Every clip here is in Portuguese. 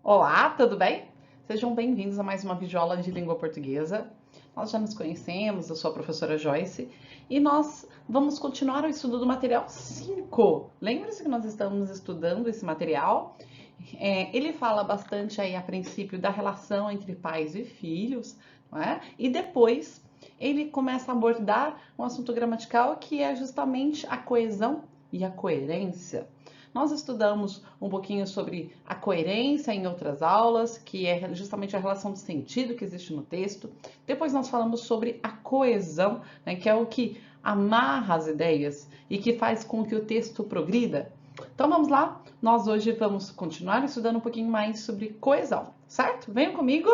Olá, tudo bem? Sejam bem-vindos a mais uma videoaula de língua portuguesa. Nós já nos conhecemos, eu sou a professora Joyce e nós vamos continuar o estudo do material 5. Lembre-se que nós estamos estudando esse material. Ele fala bastante aí a princípio da relação entre pais e filhos, não é? E depois ele começa a abordar um assunto gramatical que é justamente a coesão e a coerência. Nós estudamos um pouquinho sobre a coerência em outras aulas, que é justamente a relação de sentido que existe no texto. Depois nós falamos sobre a coesão, né, que é o que amarra as ideias e que faz com que o texto progrida. Então vamos lá, nós hoje vamos continuar estudando um pouquinho mais sobre coesão, certo? Venham comigo!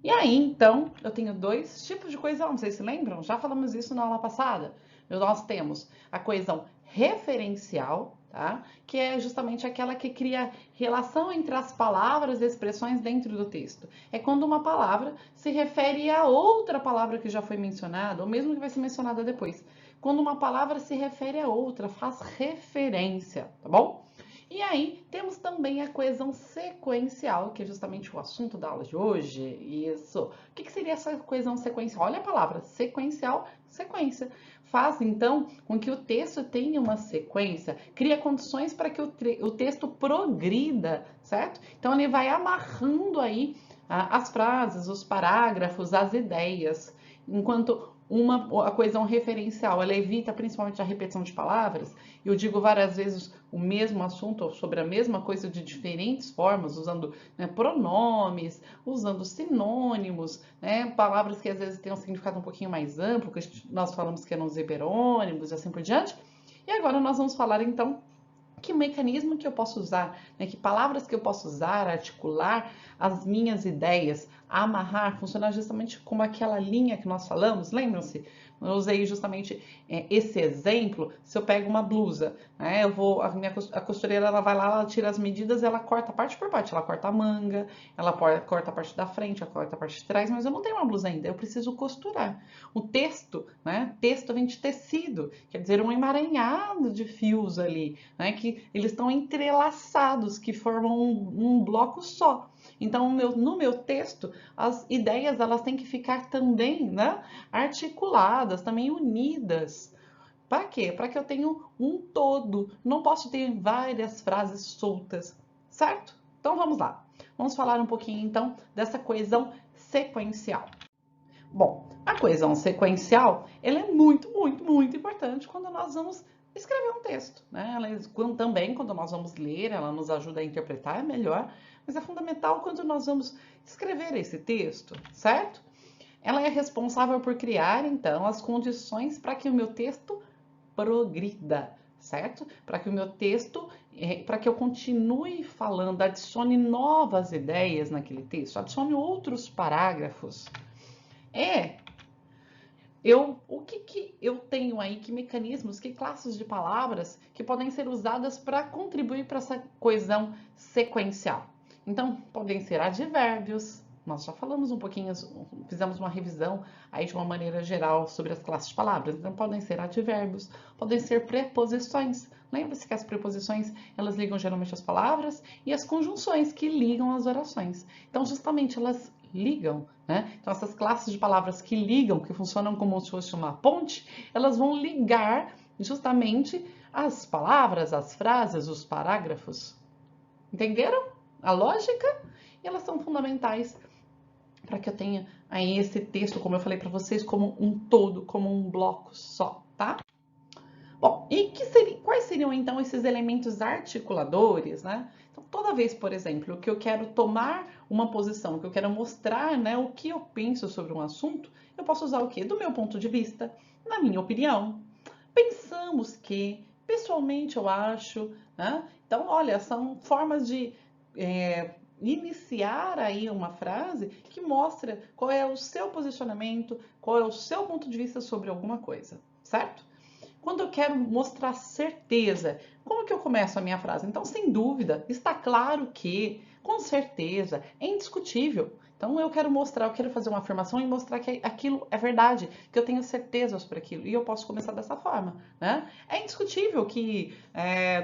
E aí, então, eu tenho dois tipos de coesão, vocês se lembram? Já falamos isso na aula passada. Nós temos a coesão referencial, tá? Que é justamente aquela que cria relação entre as palavras e expressões dentro do texto. É quando uma palavra se refere a outra palavra que já foi mencionada, ou mesmo que vai ser mencionada depois. Quando uma palavra se refere a outra, faz referência, tá bom? E aí, temos também a coesão sequencial, que é justamente o assunto da aula de hoje. Isso. O que seria essa coesão sequencial? Olha a palavra, sequencial, sequência. Faz, então, com que o texto tenha uma sequência, cria condições para que o texto progrida, certo? Então, ele vai amarrando aí as frases, os parágrafos, as ideias, enquanto a coesão referencial, ela evita principalmente a repetição de palavras. Eu digo várias vezes o mesmo assunto ou sobre a mesma coisa de diferentes formas, usando pronomes, usando sinônimos, palavras que às vezes têm um significado um pouquinho mais amplo, que nós falamos que eram os hiperônimos e assim por diante. E agora nós vamos falar então que mecanismo que eu posso usar, que palavras que eu posso usar, articular as minhas ideias, amarrar, funcionar justamente como aquela linha que nós falamos, lembram-se? Eu usei justamente esse exemplo. Se eu pego uma blusa, a costureira ela vai lá, ela tira as medidas, ela corta parte por parte, ela corta a manga, ela corta a parte da frente, ela corta a parte de trás, mas eu não tenho uma blusa ainda, eu preciso costurar. O texto, texto vem de tecido, quer dizer, um emaranhado de fios ali, que eles estão entrelaçados, que formam um bloco só. Então, no meu texto, as ideias elas têm que ficar também articuladas, também unidas. Para quê? Para que eu tenha um todo. Não posso ter várias frases soltas, certo? Então, vamos lá. Vamos falar um pouquinho, então, dessa coesão sequencial. Bom, a coesão sequencial, ela é muito, muito, muito importante quando nós vamos escrever um texto, também quando nós vamos ler, ela nos ajuda a interpretar melhor, mas é fundamental quando nós vamos escrever esse texto, certo? Ela é responsável por criar, então, as condições para que o meu texto progrida, certo? Para que o meu texto, para que eu continue falando, adicione novas ideias naquele texto, adicione outros parágrafos. O que eu tenho aí, que mecanismos, que classes de palavras que podem ser usadas para contribuir para essa coesão sequencial? Então, podem ser advérbios, nós já falamos um pouquinho, fizemos uma revisão aí de uma maneira geral sobre as classes de palavras, então podem ser advérbios, podem ser preposições. Lembre-se que as preposições, elas ligam geralmente as palavras e as conjunções que ligam as orações. Então, justamente, elas ligam, Então, essas classes de palavras que ligam, que funcionam como se fosse uma ponte, elas vão ligar justamente as palavras, as frases, os parágrafos. Entenderam a lógica? E elas são fundamentais para que eu tenha aí esse texto, como eu falei para vocês, como um todo, como um bloco só, tá? Bom, e quais seriam então esses elementos articuladores, Então, toda vez, por exemplo, que eu quero tomar uma posição, que eu quero mostrar, o que eu penso sobre um assunto, eu posso usar o quê? Do meu ponto de vista, na minha opinião. Pensamos que, pessoalmente eu acho, Então, olha, são formas de iniciar aí uma frase que mostra qual é o seu posicionamento, qual é o seu ponto de vista sobre alguma coisa, certo? Quando eu quero mostrar certeza, como que eu começo a minha frase? Então, sem dúvida, está claro que, com certeza, é indiscutível. Então eu quero mostrar, eu quero fazer uma afirmação e mostrar que aquilo é verdade, que eu tenho certeza sobre aquilo. E eu posso começar dessa forma, né? É indiscutível que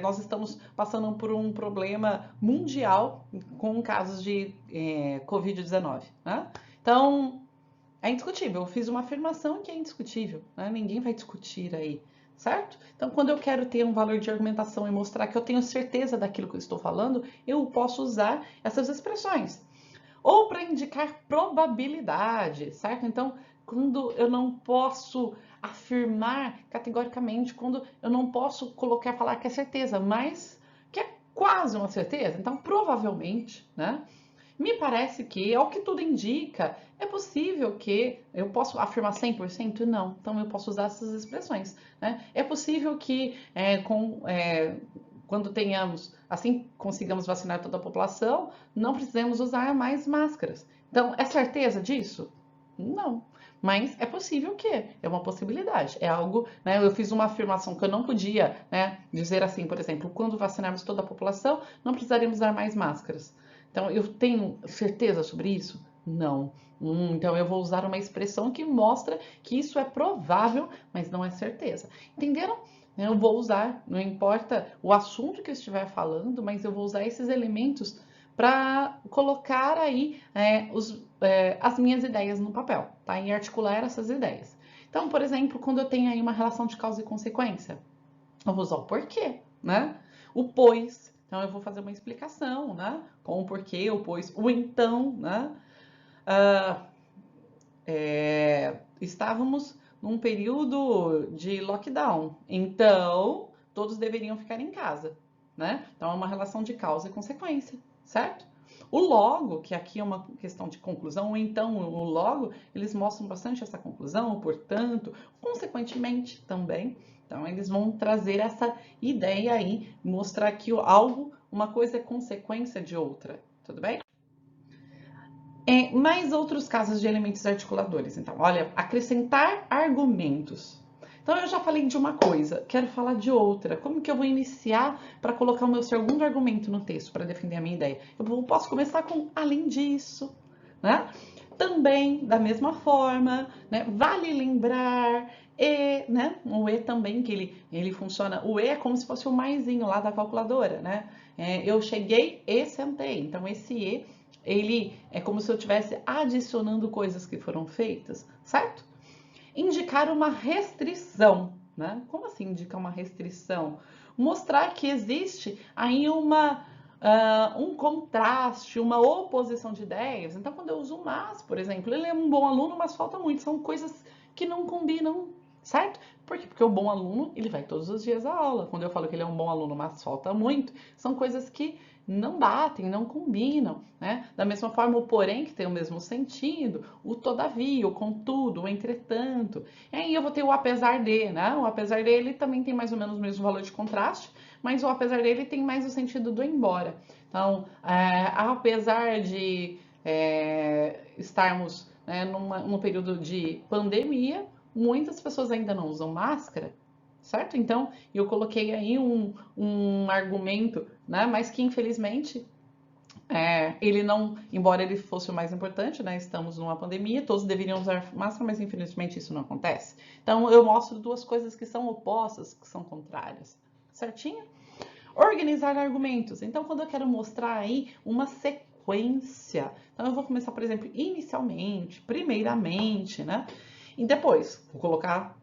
nós estamos passando por um problema mundial com casos de Covid-19, né? Então, é indiscutível. Eu fiz uma afirmação que é indiscutível, né? Ninguém vai discutir aí, certo? Então, quando eu quero ter um valor de argumentação e mostrar que eu tenho certeza daquilo que eu estou falando, eu posso usar essas expressões. Ou para indicar probabilidade, certo? Então, quando eu não posso afirmar categoricamente, quando eu não posso falar que é certeza, mas que é quase uma certeza, então provavelmente, né? Me parece que, ao que tudo indica, é possível que eu posso afirmar 100%? Não. Então eu posso usar essas expressões, né? É possível que quando assim consigamos vacinar toda a população, não precisemos usar mais máscaras. Então, é certeza disso? Não. Mas é possível que, é uma possibilidade, é algo, né? Eu fiz uma afirmação que eu não podia, né, dizer assim, por exemplo, quando vacinarmos toda a população, não precisaremos usar mais máscaras. Então, eu tenho certeza sobre isso? Não. Então, eu vou usar uma expressão que mostra que isso é provável, mas não é certeza. Entenderam? Eu vou usar, não importa o assunto que eu estiver falando, mas eu vou usar esses elementos para colocar aí as minhas ideias no papel, tá? E articular essas ideias. Então, por exemplo, quando eu tenho aí uma relação de causa e consequência, eu vou usar o porquê, né? O pois. Então, eu vou fazer uma explicação, né? Com o porquê, o pois, o então, né? Estávamos num período de lockdown, então todos deveriam ficar em casa, né? Então, é uma relação de causa e consequência, certo? O logo, que aqui é uma questão de conclusão, ou então o logo, eles mostram bastante essa conclusão, o portanto, consequentemente também. Então, eles vão trazer essa ideia aí, mostrar que uma coisa é consequência de outra, tudo bem? Mais outros casos de elementos articuladores. Então, olha, acrescentar argumentos. Então, eu já falei de uma coisa, quero falar de outra. Como que eu vou iniciar para colocar o meu segundo argumento no texto, para defender a minha ideia? Eu posso começar com além disso, né? Também, da mesma forma, né? Vale lembrar, né? O e também, que ele funciona. O e é como se fosse o maisinho lá da calculadora, né? Eu cheguei e sentei. Então, esse e ele é como se eu estivesse adicionando coisas que foram feitas, certo? Indicar uma restrição, né? Como assim indicar uma restrição? Mostrar que existe aí um contraste, uma oposição de ideias. Então, quando eu uso o mas, por exemplo, ele é um bom aluno, mas falta muito. São coisas que não combinam, certo? Por quê? Porque o bom aluno, ele vai todos os dias à aula. Quando eu falo que ele é um bom aluno, mas falta muito, são coisas que não batem, não combinam, né? Da mesma forma, o porém, que tem o mesmo sentido, o todavia, o contudo, o entretanto. E aí eu vou ter o apesar de, né? O apesar dele também tem mais ou menos o mesmo valor de contraste, mas o apesar dele tem mais o sentido do embora. Então, apesar de estarmos, né, num período de pandemia, muitas pessoas ainda não usam máscara, certo? Então, eu coloquei aí um argumento, né? Mas que infelizmente ele não, embora ele fosse o mais importante, né? Estamos numa pandemia, todos deveriam usar máscara, mas infelizmente isso não acontece. Então, eu mostro duas coisas que são opostas, que são contrárias, certinho? Organizar argumentos. Então, quando eu quero mostrar aí uma sequência, então eu vou começar, por exemplo, inicialmente, primeiramente, né? E depois, vou colocar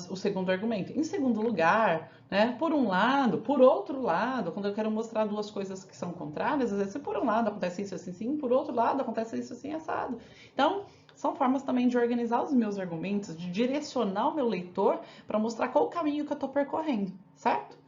o segundo argumento. Em segundo lugar, né? Por um lado, por outro lado, quando eu quero mostrar duas coisas que são contrárias, às vezes, por um lado acontece isso assim, sim, por outro lado acontece isso assim, assado. Então, são formas também de organizar os meus argumentos, de direcionar o meu leitor para mostrar qual o caminho que eu estou percorrendo, certo?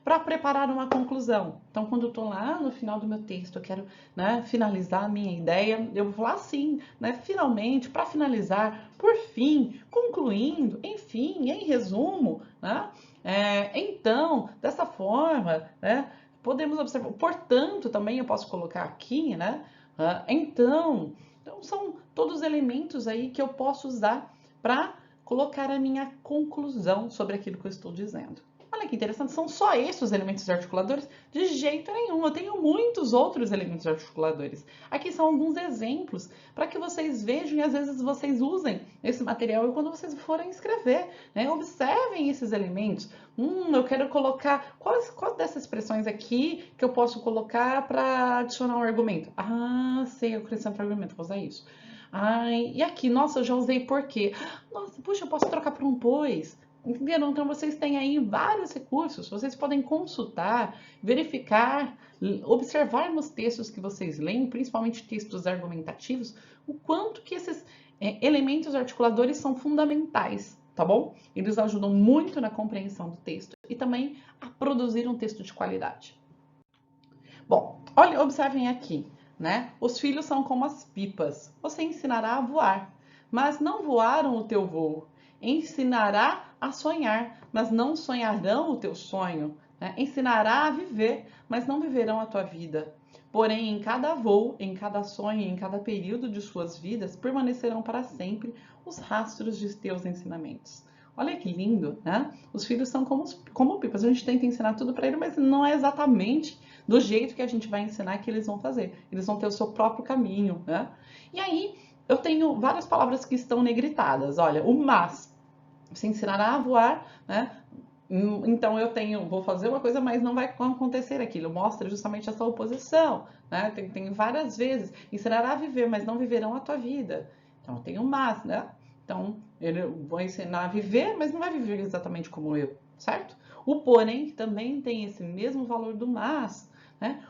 Para preparar uma conclusão. Então, quando eu estou lá no final do meu texto, eu quero, né, finalizar a minha ideia, eu vou falar assim, né, finalmente, para finalizar, por fim, concluindo, enfim, em resumo, né? Então, dessa forma, né, podemos observar, portanto, também eu posso colocar aqui, né? Então, são todos elementos aí que eu posso usar para colocar a minha conclusão sobre aquilo que eu estou dizendo. Olha que interessante, são só esses os elementos articuladores? De jeito nenhum, eu tenho muitos outros elementos articuladores. Aqui são alguns exemplos para que vocês vejam e às vezes vocês usem esse material e quando vocês forem escrever, né? Observem esses elementos. Eu quero colocar, qual dessas expressões aqui que eu posso colocar para adicionar um argumento? Ah, sei, eu acrescento argumento, vou usar isso. Ai, e aqui, nossa, eu já usei por quê? Nossa, puxa, eu posso trocar por um pois. Entenderam? Então, vocês têm aí vários recursos, vocês podem consultar, verificar, observar nos textos que vocês leem, principalmente textos argumentativos, o quanto que esses elementos articuladores são fundamentais, tá bom? Eles ajudam muito na compreensão do texto e também a produzir um texto de qualidade. Bom, olha, observem aqui, né? Os filhos são como as pipas. Você ensinará a voar, mas não voaram o teu voo. Ensinará a sonhar, mas não sonharão o teu sonho. Né? Ensinará a viver, mas não viverão a tua vida. Porém, em cada voo, em cada sonho, em cada período de suas vidas, permanecerão para sempre os rastros de teus ensinamentos. Olha que lindo, né? Os filhos são como pipas. A gente tenta ensinar tudo para eles, mas não é exatamente do jeito que a gente vai ensinar que eles vão fazer. Eles vão ter o seu próprio caminho, né? E aí, eu tenho várias palavras que estão negritadas. Olha, o mas. Você ensinará a voar, né? Então vou fazer uma coisa, mas não vai acontecer aquilo. Mostra justamente essa oposição, né? Tem várias vezes. Ensinará a viver, mas não viverão a tua vida. Então tem o mas, né? Então eu vou ensinar a viver, mas não vai viver exatamente como eu, certo? O porém também tem esse mesmo valor do mas, né?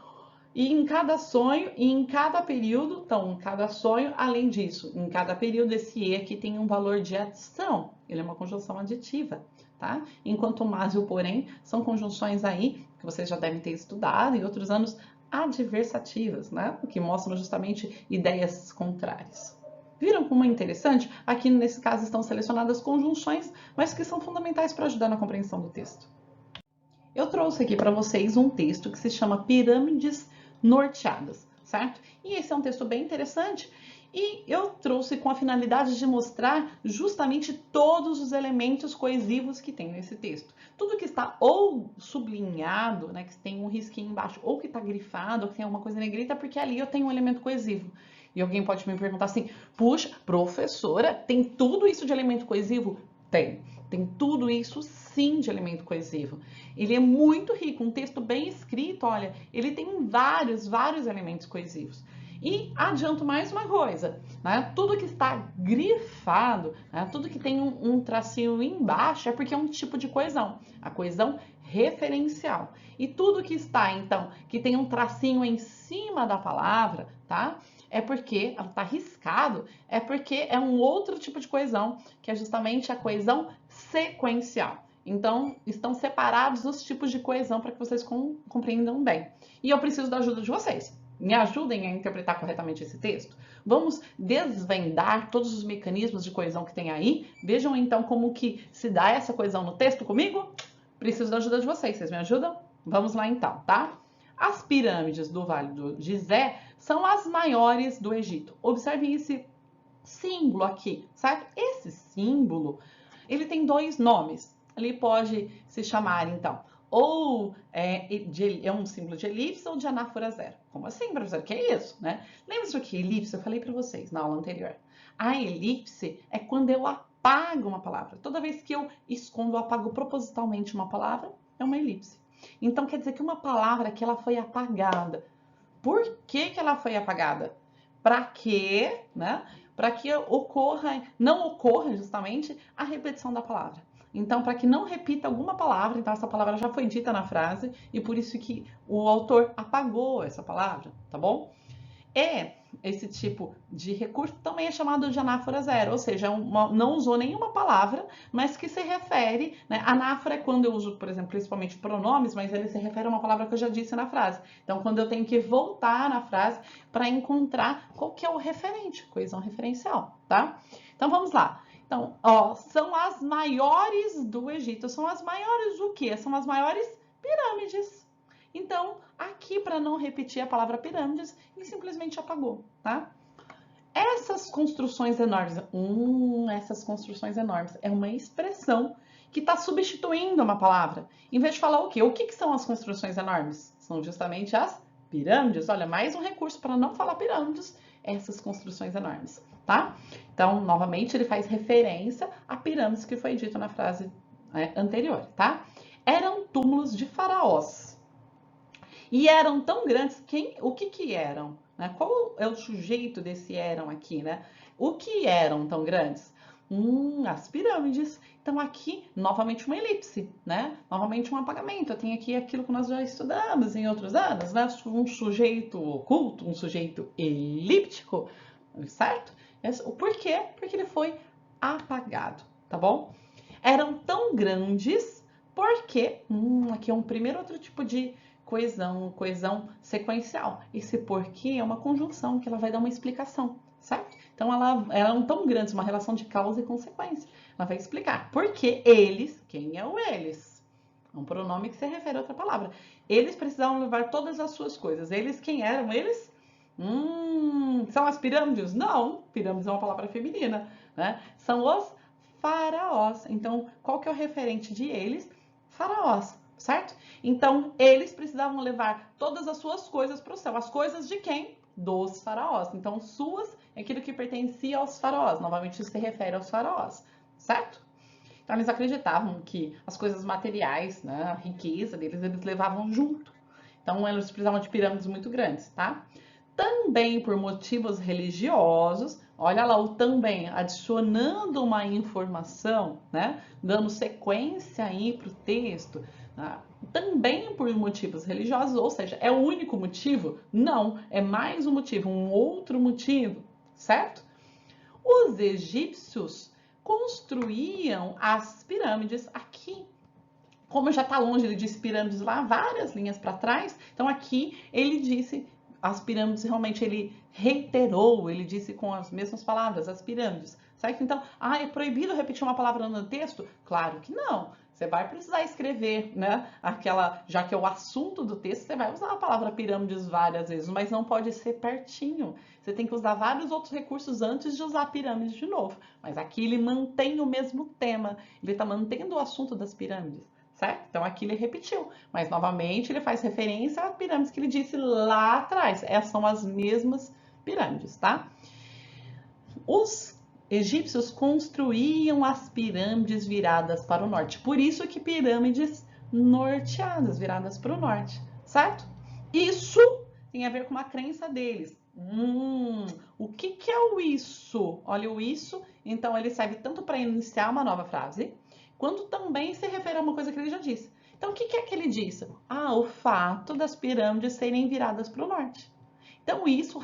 E em cada sonho e em cada período, então, em cada sonho, além disso, em cada período, esse e aqui tem um valor de adição. Ele é uma conjunção aditiva, tá? Enquanto o mas e o porém são conjunções aí que vocês já devem ter estudado em outros anos adversativas, né? Que mostram justamente ideias contrárias. Viram como é interessante? Aqui, nesse caso, estão selecionadas conjunções, mas que são fundamentais para ajudar na compreensão do texto. Eu trouxe aqui para vocês um texto que se chama Pirâmides Norteadas, certo? E esse é um texto bem interessante e eu trouxe com a finalidade de mostrar justamente todos os elementos coesivos que tem nesse texto. Tudo que está ou sublinhado, né, que tem um risquinho embaixo, ou que está grifado, ou que tem alguma coisa negrita, porque ali eu tenho um elemento coesivo. E alguém pode me perguntar assim, puxa, professora, tem tudo isso de elemento coesivo? Tem tudo isso sim de elemento coesivo. Ele é muito rico, um texto bem escrito, olha, ele tem vários elementos coesivos. E adianto mais uma coisa, né? Tudo que está grifado, né? Tudo que tem um tracinho embaixo é porque é um tipo de coesão, a coesão referencial. E tudo que está, então, que tem um tracinho em cima da palavra, tá? É porque ela está riscado, é porque é um outro tipo de coesão, que é justamente a coesão sequencial. Então, estão separados os tipos de coesão para que vocês compreendam bem. E eu preciso da ajuda de vocês. Me ajudem a interpretar corretamente esse texto. Vamos desvendar todos os mecanismos de coesão que tem aí. Vejam então como que se dá essa coesão no texto comigo. Preciso da ajuda de vocês. Vocês me ajudam? Vamos lá então, tá? As pirâmides do Vale do Gizé são as maiores do Egito. Observem esse símbolo aqui, certo? Esse símbolo, ele tem dois nomes. Ele pode se chamar, então, ou é um símbolo de elipse ou de anáfora zero. Como assim, professor? O que é isso, né? Lembra-se do que é elipse? Eu falei para vocês na aula anterior. A elipse é quando eu apago uma palavra. Toda vez que eu escondo, eu apago propositalmente uma palavra, é uma elipse. Então, quer dizer que uma palavra que ela foi apagada. Por que ela foi apagada? Para que, né? Para que não ocorra justamente a repetição da palavra. Então, para que não repita alguma palavra, então essa palavra já foi dita na frase e por isso que o autor apagou essa palavra, tá bom? Esse tipo de recurso também é chamado de anáfora zero, ou seja, não usou nenhuma palavra, mas que se refere, né? Anáfora é quando eu uso, por exemplo, principalmente pronomes, mas ele se refere a uma palavra que eu já disse na frase. Então, quando eu tenho que voltar na frase para encontrar qual que é o referente, coesão referencial, tá? Então, vamos lá. Então, ó, são as maiores do Egito. São as maiores o quê? São as maiores pirâmides. Então, aqui, para não repetir a palavra pirâmides, ele simplesmente apagou, tá? Essas construções enormes é uma expressão que está substituindo uma palavra. Em vez de falar o quê? O que são as construções enormes? São justamente as pirâmides. Olha, mais um recurso para não falar pirâmides, essas construções enormes, tá? Então, novamente, ele faz referência a pirâmides que foi dito na frase anterior, tá? Eram túmulos de faraós. E eram tão grandes, o que eram? Né? Qual é o sujeito desse eram aqui, né? O que eram tão grandes? As pirâmides. Então aqui, novamente uma elipse, né? Novamente um apagamento. Eu tenho aqui aquilo que nós já estudamos em outros anos, né? Um sujeito oculto, um sujeito elíptico, certo? O porquê? Porque ele foi apagado, tá bom? Eram tão grandes porque, aqui é um primeiro outro tipo de coesão sequencial. Esse porquê é uma conjunção que ela vai dar uma explicação, certo? Então, eram tão grandes, uma relação de causa e consequência. Ela vai explicar por que eles, quem é o eles? É um pronome que se refere a outra palavra. Eles precisavam levar todas as suas coisas. Eles, quem eram eles? São as pirâmides? Não, pirâmides é uma palavra feminina, né? São os faraós. Então, qual que é o referente de eles? Faraós, certo? Então, eles precisavam levar todas as suas coisas para o céu. As coisas de quem? Dos faraós. Então, suas é aquilo que pertencia aos faraós. Novamente, isso se refere aos faraós, certo? Então, eles acreditavam que as coisas materiais, né, a riqueza deles, eles levavam junto. Então, eles precisavam de pirâmides muito grandes, tá? Também por motivos religiosos, olha lá o também, adicionando uma informação, né? Dando sequência aí para o texto. Também por motivos religiosos, ou seja, é o único motivo? Não, é mais um motivo, um outro motivo, certo? Os egípcios construíam as pirâmides aqui. Como já está longe, ele disse pirâmides lá, várias linhas para trás, então aqui ele disse as pirâmides, realmente ele reiterou, ele disse com as mesmas palavras, as pirâmides, certo? Então, é proibido repetir uma palavra no texto? Claro que não. Você vai precisar escrever, né? Já que é o assunto do texto, você vai usar a palavra pirâmides várias vezes, mas não pode ser pertinho. Você tem que usar vários outros recursos antes de usar pirâmides de novo. Mas aqui ele mantém o mesmo tema, ele está mantendo o assunto das pirâmides. Certo? Então aqui ele repetiu, mas novamente ele faz referência às pirâmides que ele disse lá atrás. Essas são as mesmas pirâmides, tá? Os egípcios construíam as pirâmides viradas para o norte. Por isso que pirâmides norteadas, viradas para o norte, certo? Isso tem a ver com uma crença deles. O que é o isso? Olha o isso, então ele serve tanto para iniciar uma nova frase, quando também se refere a uma coisa que ele já disse. Então, o que é que ele disse? O fato das pirâmides serem viradas para o norte. Então, isso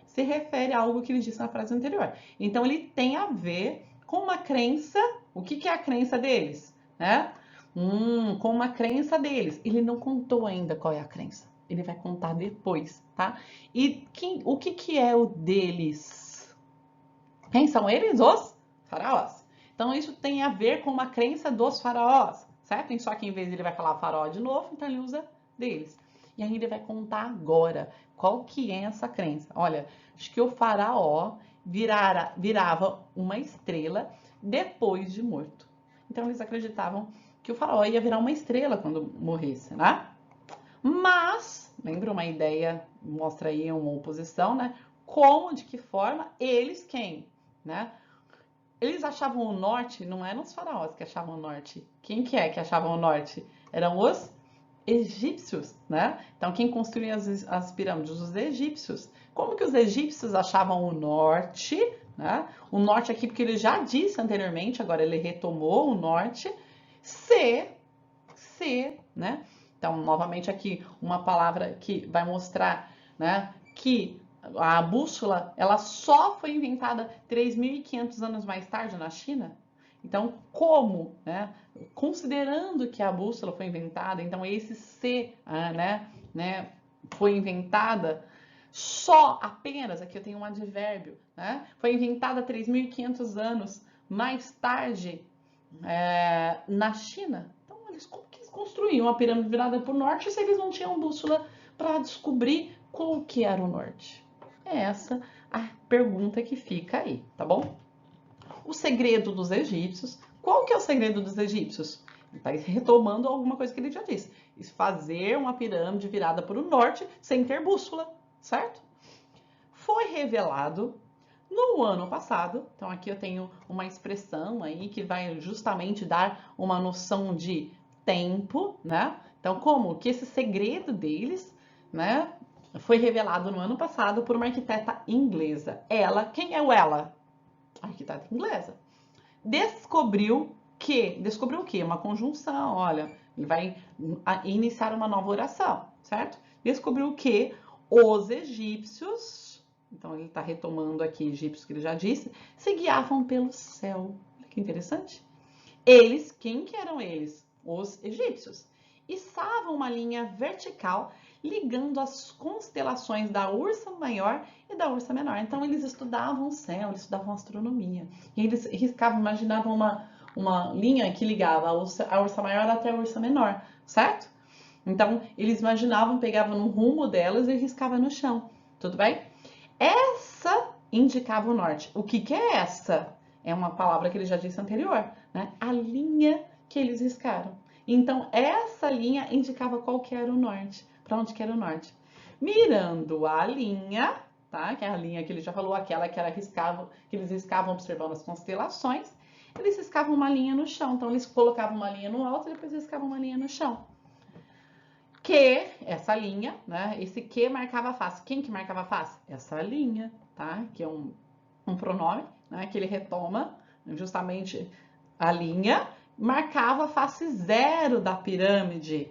se refere a algo que ele disse na frase anterior. Então, ele tem a ver com uma crença. O que é a crença deles? Né? Com uma crença deles. Ele não contou ainda qual é a crença. Ele vai contar depois, tá? E o que é o deles? Quem são eles? Os faraós. Então, isso tem a ver com uma crença dos faraós, certo? Só que em vez de ele vai falar faraó de novo, então ele usa deles. E aí ele vai contar agora qual que é essa crença. Olha, acho que o faraó virava uma estrela depois de morto. Então, eles acreditavam que o faraó ia virar uma estrela quando morresse, né? Mas, lembra uma ideia, mostra aí uma oposição, né? Como, de que forma, eles quem, né? Eles achavam o norte, não eram os faraós que achavam o norte. Quem que é que achavam o norte? Eram os egípcios, né? Então, quem construía as pirâmides? Os egípcios. Como que os egípcios achavam o norte, né? O norte aqui, porque ele já disse anteriormente, agora ele retomou o norte, né? Então, novamente aqui, uma palavra que vai mostrar, né, que a bússola, ela só foi inventada 3.500 anos mais tarde na China. Então, como, né, considerando que a bússola foi inventada, então esse C, né, foi inventada só apenas, aqui eu tenho um advérbio, né, foi inventada 3.500 anos mais tarde na China. Então, como que eles construíam a pirâmide virada para o norte se eles não tinham bússola para descobrir qual que era o norte? É essa a pergunta que fica aí, tá bom? O segredo dos egípcios, Qual que é o segredo dos egípcios? Ele está retomando alguma coisa que ele já disse. Fazer uma pirâmide virada para o norte sem ter bússola, certo? Foi revelado no ano passado. Então aqui eu tenho uma expressão aí que vai justamente dar uma noção de tempo, né? Então como que esse segredo deles, né, foi revelado no ano passado por uma arquiteta inglesa. Ela, quem é o ela? A arquiteta inglesa. Descobriu o quê? Uma conjunção, olha, ele vai iniciar uma nova oração, certo? Descobriu que os egípcios, então ele está retomando aqui egípcios que ele já disse, se guiavam pelo céu. Olha que interessante. Eles, quem que eram eles? Os egípcios. Içavam uma linha vertical ligando as constelações da Ursa Maior e da Ursa Menor. Então eles estudavam o céu, eles estudavam astronomia. E eles riscavam, imaginavam uma linha que ligava a Ursa Maior até a Ursa Menor, certo? Então eles imaginavam, pegavam no rumo delas e riscavam no chão, tudo bem? Essa indicava o norte. O que é essa? É uma palavra que ele já disse anterior, né? A linha que eles riscaram. Então, essa linha indicava qual que era o norte, para onde que era o norte. Mirando a linha, tá? Que é a linha que ele já falou, aquela que eles riscavam observando as constelações, eles riscavam uma linha no chão. Então, eles colocavam uma linha no alto e depois riscavam uma linha no chão. Que, essa linha, né? Esse que marcava a face. Quem que marcava a face? Essa linha, tá? Que é um pronome, né? Que ele retoma justamente a linha, marcava a face zero da pirâmide.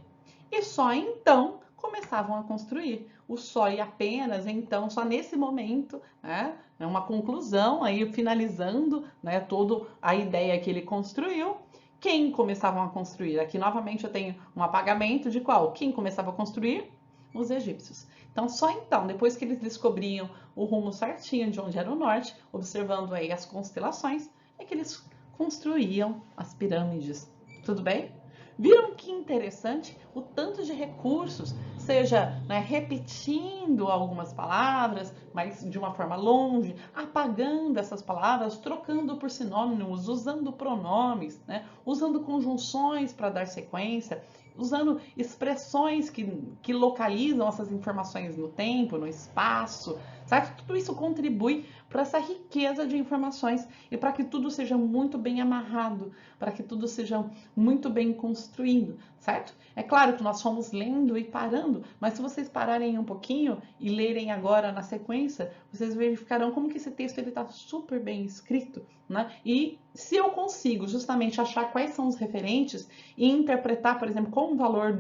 E só então começavam a construir. O só e apenas, então, só nesse momento, né? É uma conclusão, aí finalizando, né? Toda a ideia que ele construiu. Quem começavam a construir? Aqui novamente eu tenho um apagamento de qual? Quem começava a construir? Os egípcios. Então, só então, depois que eles descobriam o rumo certinho de onde era o norte, observando aí as constelações, é que eles construíam as pirâmides. Tudo bem? Viram que interessante o tanto de recursos, seja, né, repetindo algumas palavras, mas de uma forma longe, apagando essas palavras, trocando por sinônimos, usando pronomes, né, usando conjunções para dar sequência, usando expressões que localizam essas informações no tempo, no espaço, certo? Tudo isso contribui para essa riqueza de informações e para que tudo seja muito bem amarrado, para que tudo seja muito bem construído, certo? É claro que nós fomos lendo e parando, mas se vocês pararem um pouquinho e lerem agora na sequência, vocês verificarão como que esse texto está super bem escrito, né? E se eu consigo justamente achar quais são os referentes e interpretar, por exemplo, qual o valor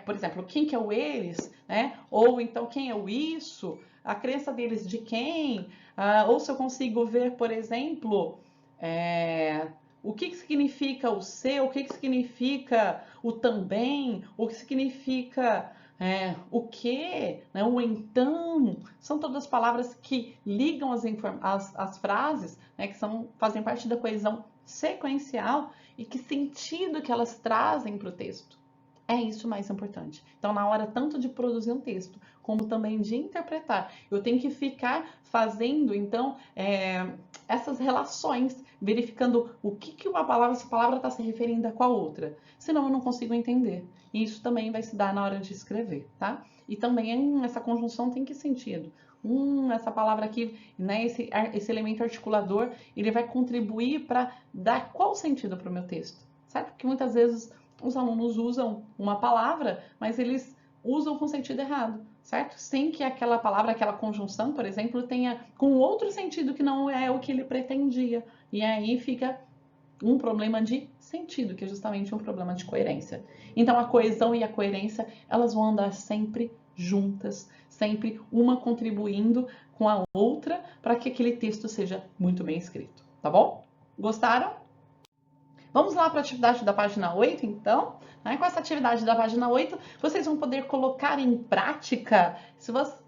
por exemplo, quem que é o eles, né? Ou então quem é o isso, a crença deles de quem, ou se eu consigo ver, por exemplo, o que significa o seu, o que significa o também, o que significa o que, né? O então, são todas palavras que ligam as frases, né? Que fazem parte da coesão sequencial e que sentido que elas trazem para o texto. É isso o mais importante. Então, na hora tanto de produzir um texto, como também de interpretar, eu tenho que ficar fazendo, então, essas relações, verificando o que essa palavra está se referindo a qual outra. Senão, eu não consigo entender. E isso também vai se dar na hora de escrever, tá? E também essa conjunção tem que sentido. Essa palavra aqui, né, esse elemento articulador, ele vai contribuir para dar qual sentido para o meu texto, certo? Porque muitas vezes os alunos usam uma palavra, mas eles usam com sentido errado, certo? Sem que aquela palavra, aquela conjunção, por exemplo, tenha com outro sentido que não é o que ele pretendia. E aí fica um problema de sentido, que é justamente um problema de coerência. Então a coesão e a coerência, elas vão andar sempre juntas, sempre uma contribuindo com a outra para que aquele texto seja muito bem escrito, tá bom? Gostaram? Vamos lá para a atividade da página 8, então. Com essa atividade da página 8, vocês vão poder colocar em prática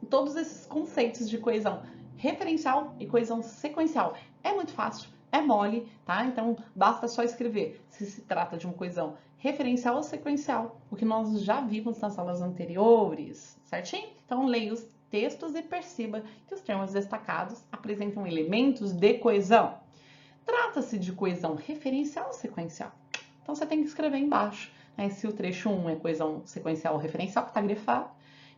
todos esses conceitos de coesão referencial e coesão sequencial. É muito fácil, é mole, tá? Então, basta só escrever se se trata de uma coesão referencial ou sequencial, o que nós já vimos nas aulas anteriores, certinho? Então, leia os textos e perceba que os termos destacados apresentam elementos de coesão. Trata-se de coesão referencial ou sequencial? Então, você tem que escrever embaixo, né, se o trecho 1 é coesão sequencial ou referencial, que está grifado,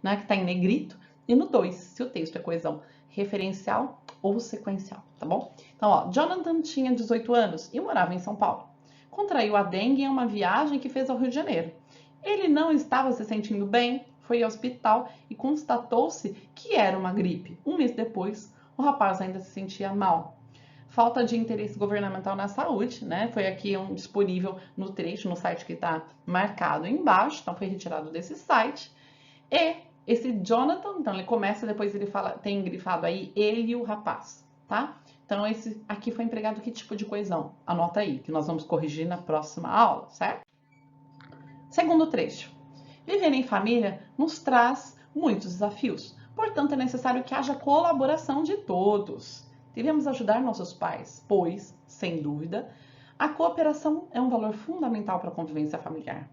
né, que está em negrito, e no 2, se o texto é coesão referencial ou sequencial, tá bom? Então, ó, Jonathan tinha 18 anos e morava em São Paulo. Contraiu a dengue em uma viagem que fez ao Rio de Janeiro. Ele não estava se sentindo bem, foi ao hospital e constatou-se que era uma gripe. Um mês depois, o rapaz ainda se sentia mal. Falta de interesse governamental na saúde, né? Foi aqui disponível no trecho, no site que está marcado embaixo, então foi retirado desse site. E esse Jonathan, então ele começa, depois ele fala, tem grifado aí ele e o rapaz, tá? Então esse aqui foi empregado que tipo de coesão? Anota aí, que nós vamos corrigir na próxima aula, certo? Segundo trecho. Viver em família nos traz muitos desafios, portanto é necessário que haja colaboração de todos. Devemos ajudar nossos pais, pois, sem dúvida, a cooperação é um valor fundamental para a convivência familiar.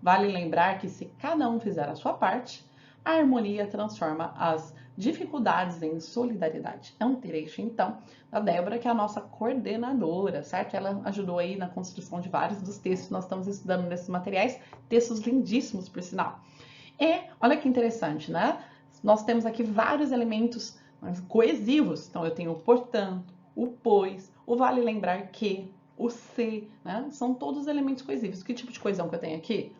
Vale lembrar que se cada um fizer a sua parte, a harmonia transforma as dificuldades em solidariedade. É um trecho, então, da Débora, que é a nossa coordenadora, certo? Ela ajudou aí na construção de vários dos textos que nós estamos estudando nesses materiais, textos lindíssimos, por sinal. E, olha que interessante, né? Nós temos aqui vários elementos coesivos. Então, eu tenho o portanto, o pois, o vale lembrar que, o se, né? São todos elementos coesivos. Que tipo de coesão que eu tenho aqui?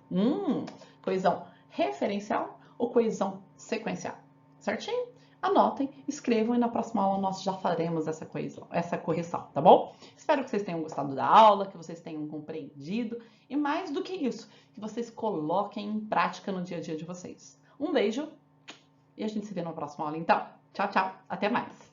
Coesão referencial ou coesão sequencial? Certinho? Anotem, escrevam e na próxima aula nós já faremos essa coesão, essa correção, tá bom? Espero que vocês tenham gostado da aula, que vocês tenham compreendido e mais do que isso, que vocês coloquem em prática no dia a dia de vocês. Um beijo e a gente se vê na próxima aula então. Tchau, tchau. Até mais.